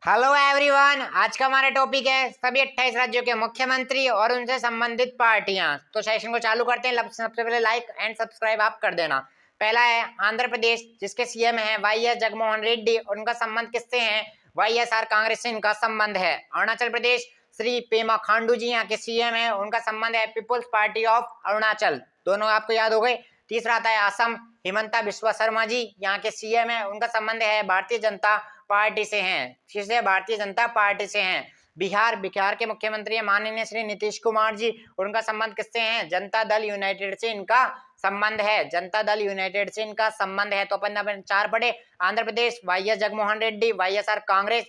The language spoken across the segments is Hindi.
हेलो एवरीवन, आज का हमारा टॉपिक है सभी 28 राज्यों के मुख्यमंत्री और उनसे संबंधित पार्टियां। तो सेशन को चालू करते हैं। सबसे पहले लाइक एंड सब्सक्राइब आप कर देना। पहला है आंध्र प्रदेश, जिसके सीएम हैं वाईएस जगनमोहन रेड्डी और उनका संबंध किससे है? वाईएसआर कांग्रेस से इनका संबंध है। अरुणाचल प्रदेश, श्री पेमा खांडू जी यहाँ के सीएम है, उनका संबंध है पीपुल्स पार्टी ऑफ अरुणाचल। दोनों आपको याद हो गए। तीसरा आता है असम, हिमंता बिस्वा शर्मा जी यहाँ के सीएम है, उनका संबंध है भारतीय जनता पार्टी से हैं। किससे? भारतीय जनता पार्टी से हैं। बिहार के मुख्यमंत्री है माननीय श्री नीतीश कुमार जी, और उनका संबंध किससे है? जनता दल यूनाइटेड से इनका संबंध है। जनता दल यूनाइटेड से इनका संबंध है। तो अपन 4 पढ़े। Andhra Pradesh YS Jaganmohan Reddy, YSR Congress.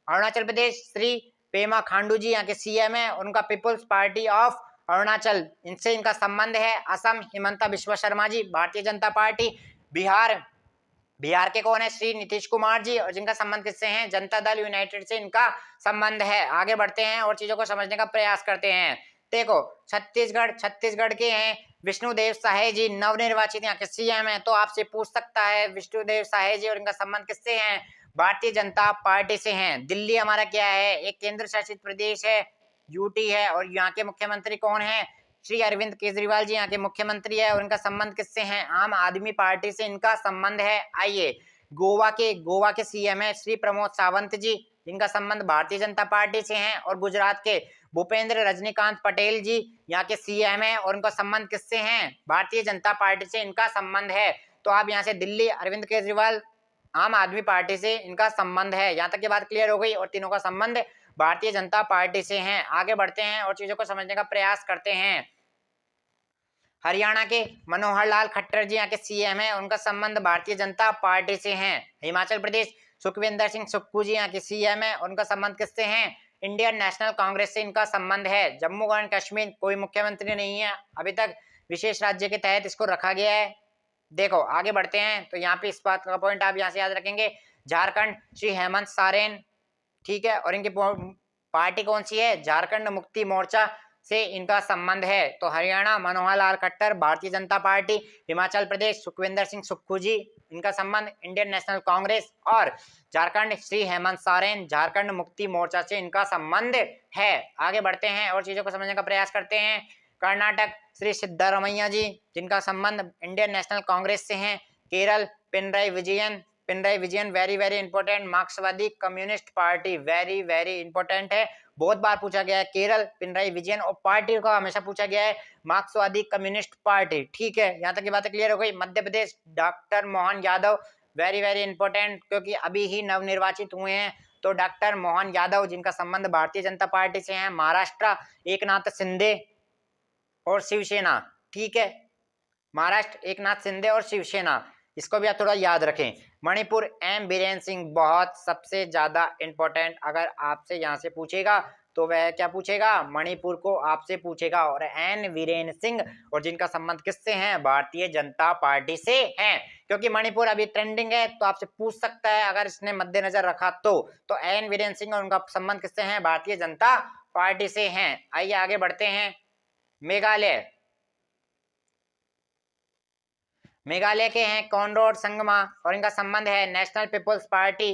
अरुणाचल प्रदेश श्री पेमा खांडू जी यहाँ के सीएम है, उनका पीपुल्स पार्टी ऑफ अरुणाचल, इनसे इनका संबंध है। असम, हिमंता बिस्वा शर्मा जी, भारतीय जनता पार्टी। बिहार के कौन है? श्री नीतीश कुमार जी, और जिनका संबंध किससे है? जनता दल यूनाइटेड से इनका संबंध है। आगे बढ़ते हैं और चीजों को समझने का प्रयास करते हैं। देखो, छत्तीसगढ़ के हैं विष्णुदेव साहे जी, नवनिर्वाचित यहाँ के सीएम है। तो आपसे पूछ सकता है विष्णुदेव साहे जी और इनका संबंध किससे है? भारतीय जनता पार्टी से हैं। दिल्ली हमारा क्या है? एक केंद्र शासित प्रदेश है, यूटी है, और यहाँ के मुख्यमंत्री कौन है? श्री अरविंद केजरीवाल जी यहाँ के मुख्यमंत्री है, और इनका संबंध किससे है? आम आदमी पार्टी से इनका संबंध है। आइए, गोवा के सीएम है श्री प्रमोद सावंत जी, जिनका संबंध भारतीय जनता पार्टी से है। और गुजरात के भूपेंद्र रजनीकांत पटेल जी यहाँ के सीएम है, और उनका संबंध किससे है? भारतीय जनता पार्टी से इनका संबंध है। तो आप यहाँ से दिल्ली अरविंद केजरीवाल, आम आदमी पार्टी से इनका संबंध है। यहाँ तक की बात क्लियर हो गई, और तीनों का संबंध भारतीय जनता पार्टी से हैं। आगे बढ़ते हैं और चीजों को समझने का प्रयास करते हैं। हरियाणा के मनोहर लाल खट्टर जी यहाँ के सीएम है, उनका संबंध भारतीय जनता पार्टी से हैं। हिमाचल प्रदेश सुखविंदर सिंह सुक्खू जी यहाँ के सीएम है, उनका संबंध किससे है? इंडियन नेशनल कांग्रेस से इनका संबंध है। जम्मू एंड कश्मीर कोई मुख्यमंत्री नहीं है अभी तक, विशेष राज्य के तहत इसको रखा गया है। देखो आगे बढ़ते हैं, तो यहाँ पे इस बात का पॉइंट आप यहाँ से याद रखेंगे। झारखंड श्री हेमंत सोरेन, ठीक है, और इनकी पार्टी कौन सी है? झारखंड मुक्ति मोर्चा से इनका संबंध है। तो हरियाणा मनोहर लाल खट्टर, भारतीय जनता पार्टी। हिमाचल प्रदेश सुखविंदर सिंह सुक्खू जी, इनका संबंध इंडियन नेशनल कांग्रेस। और झारखंड श्री हेमंत सोरेन, झारखंड मुक्ति मोर्चा से इनका संबंध है। आगे बढ़ते हैं और चीजों को समझने का प्रयास करते हैं। कर्नाटक श्री सिद्धारमैया जी, जिनका संबंध इंडियन नेशनल कांग्रेस से है। Kerala Pinarayi Vijayan very very important, मार्क्सवादी communist party, very very important है, बहुत बार पूछा गया है। केरल पिनराई विजयन, और पार्टी का हमेशा पूछा गया है मार्क्सवादी कम्युनिस्ट पार्टी, ठीक है। यहाँ तक की बातें क्लियर हो गई। Madhya Pradesh doctor Mohan Yadav, very very important, क्योंकि अभी ही नवनिर्वाचित हुए हैं। तो डॉक्टर मोहन यादव, जिनका संबंध भारतीय जनता पार्टी से है। महाराष्ट्र एकनाथ शिंदे और शिवसेना, ठीक है, महाराष्ट्र एकनाथ शिंदे और शिवसेना, इसको भी आप थोड़ा याद रखें। मणिपुर एम बीरेन सिंह, बहुत सबसे ज्यादा इंपॉर्टेंट, अगर आपसे यहाँ से पूछेगा तो वह क्या पूछेगा? मणिपुर को आपसे पूछेगा। और एन वीरेन सिंह, और जिनका संबंध किससे है? भारतीय जनता पार्टी से है, क्योंकि मणिपुर अभी ट्रेंडिंग है, तो आपसे पूछ सकता है अगर इसने मद्देनजर रखा तो एन वीरेन सिंह और उनका संबंध किससे है? भारतीय जनता पार्टी से है। आइए आगे बढ़ते हैं। मेघालय के हैं कॉनराड संगमा, और इनका संबंध है नेशनल पीपल्स पार्टी,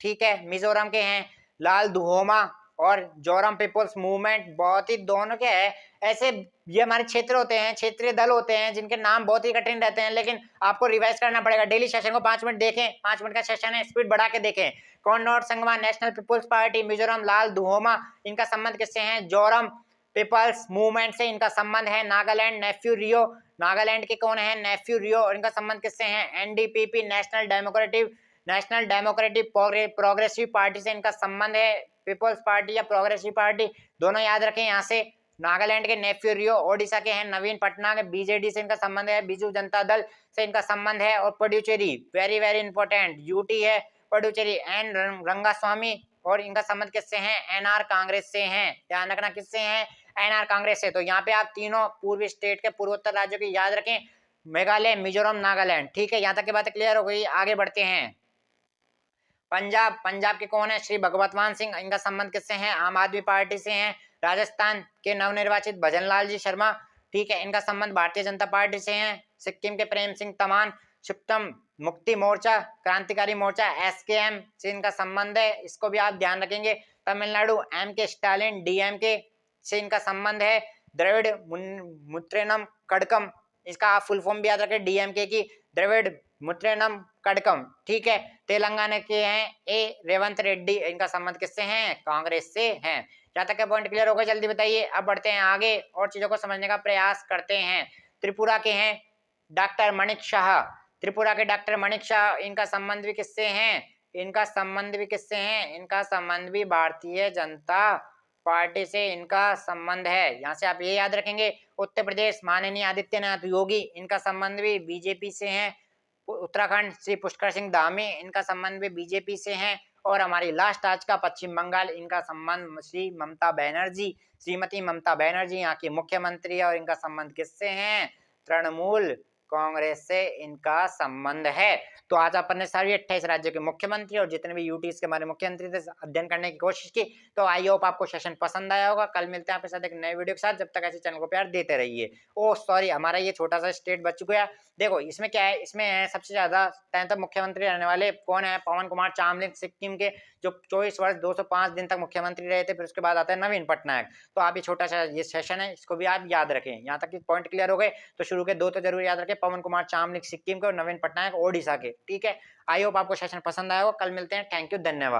ठीक है। मिजोरम के हैं लाल दुहोमा और जोरम पीपल्स मूवमेंट, बहुत ही दोनों के हैं ऐसे, ये हमारे क्षेत्र होते हैं, क्षेत्रीय दल होते हैं, जिनके नाम बहुत ही कठिन रहते हैं, लेकिन आपको रिवाइज करना पड़ेगा। डेली सेशन को 5 मिनट देखें, 5 मिनट का सेशन है, स्पीड बढ़ा के देखें। Conrad Sangma national people's party, Mizoram Lal Duhoma, इनका संबंध किससे है? जोरम पीपल्स मूवमेंट से इनका संबंध है। नागालैंड नेफ्यू रियो, नागालैंड के कौन है? नेफ्यू रियो, और इनका संबंध किससे है? NDPP national democratic progressive party से इनका संबंध है। पीपल्स पार्टी या प्रोग्रेसिव पार्टी, दोनों याद रखें यहाँ से। नागालैंड के नेफ्यू रियो, ओडिशा के हैं नवीन पटनायक, बीजेडी से इनका संबंध है, बीजू जनता दल से इनका संबंध है। और Puducherry, very very important, UT है पुडुचेरी, एन रंगास्वामी, और इनका संबंध किससे है? एनआर कांग्रेस से हैं। ध्यान रखना किससे हैं? एनआर कांग्रेस से। तो यहाँ पे आप तीनों पूर्वी स्टेट के पूर्वोत्तर राज्यों की याद रखें, मेघालय, मिजोरम, नागालैंड, ठीक है। यहाँ तक की बातें क्लियर हो गई। आगे बढ़ते हैं। पंजाब के कौन है? श्री भगवत मान सिंह, इनका संबंध किससे है? आम आदमी पार्टी से हैं। राजस्थान के नवनिर्वाचित भजन लाल जी शर्मा, ठीक है, इनका संबंध भारतीय जनता पार्टी से है। सिक्किम के प्रेम सिंह तमान, क्षिप्तम मुक्ति मोर्चा, क्रांतिकारी मोर्चा एसकेएम से इनका संबंध है, इसको भी आप ध्यान रखेंगे। तमिलनाडु एम के स्टालिन डीएमके से इनका संबंध है। द्रविड़ मुत्रेनम कड़कम, इसका आप फुल फॉर्म भी याद रखें डीएमके की, द्रविड़ मुत्रेनम कड़कम, ठीक है। तेलंगाना के हैं ए रेवंत रेड्डी, इनका संबंध किससे है? कांग्रेस से है। यहाँ तक का पॉइंट क्लियर होगा? जल्दी बताइए। अब बढ़ते हैं आगे और चीजों को समझने का प्रयास करते हैं। त्रिपुरा के हैं डॉक्टर माणिक शाह, त्रिपुरा के डॉक्टर माणिक शाह, इनका संबंध भी किससे है? इनका संबंध भी किससे है? इनका संबंध भी भारतीय जनता पार्टी से इनका संबंध है। यहाँ से आप ये याद रखेंगे। उत्तर प्रदेश माननीय आदित्यनाथ योगी, इनका संबंध भी बीजेपी से है। उत्तराखंड श्री पुष्कर सिंह धामी, इनका संबंध भी बीजेपी से है। और हमारी लास्ट आज का पश्चिम बंगाल, इनका संबंध श्री ममता बनर्जी, श्रीमती ममता बनर्जी यहाँ की मुख्यमंत्री है और इनका संबंध किससे है? तृणमूल कांग्रेस से इनका संबंध है। तो आज अपन ने सारी 28 राज्यों के मुख्यमंत्री और जितने भी यूटीज के हमारे मुख्यमंत्री थे अध्ययन करने की कोशिश की। तो आई होप आपको सेशन पसंद आया होगा। कल मिलते हैं आपके साथ एक नए वीडियो के साथ। जब तक ऐसे चैनल को प्यार देते रहिए। ओ सॉरी, हमारा ये छोटा सा स्टेट बच गया। देखो इसमें क्या है, इसमें है सबसे ज्यादा टाइम तक मुख्यमंत्री रहने वाले कौन है? पवन कुमार चामलिंग सिक्किम के, जो 24 वर्ष 205 दिन तक मुख्यमंत्री रहे थे। फिर उसके बाद आता है नवीन पटनायक। तो आप ये छोटा सा ये सेशन है, इसको भी आप याद रखें। यहाँ तक पॉइंट क्लियर हो गए तो शुरू के दो तो जरूर याद रखें, पवन कुमार चामलिंग सिक्किम के और नवीन पटनायक ओडिशा के, ठीक है। आई होप आपको सेशन पसंद आया होगा। कल मिलते हैं। थैंक यू, धन्यवाद।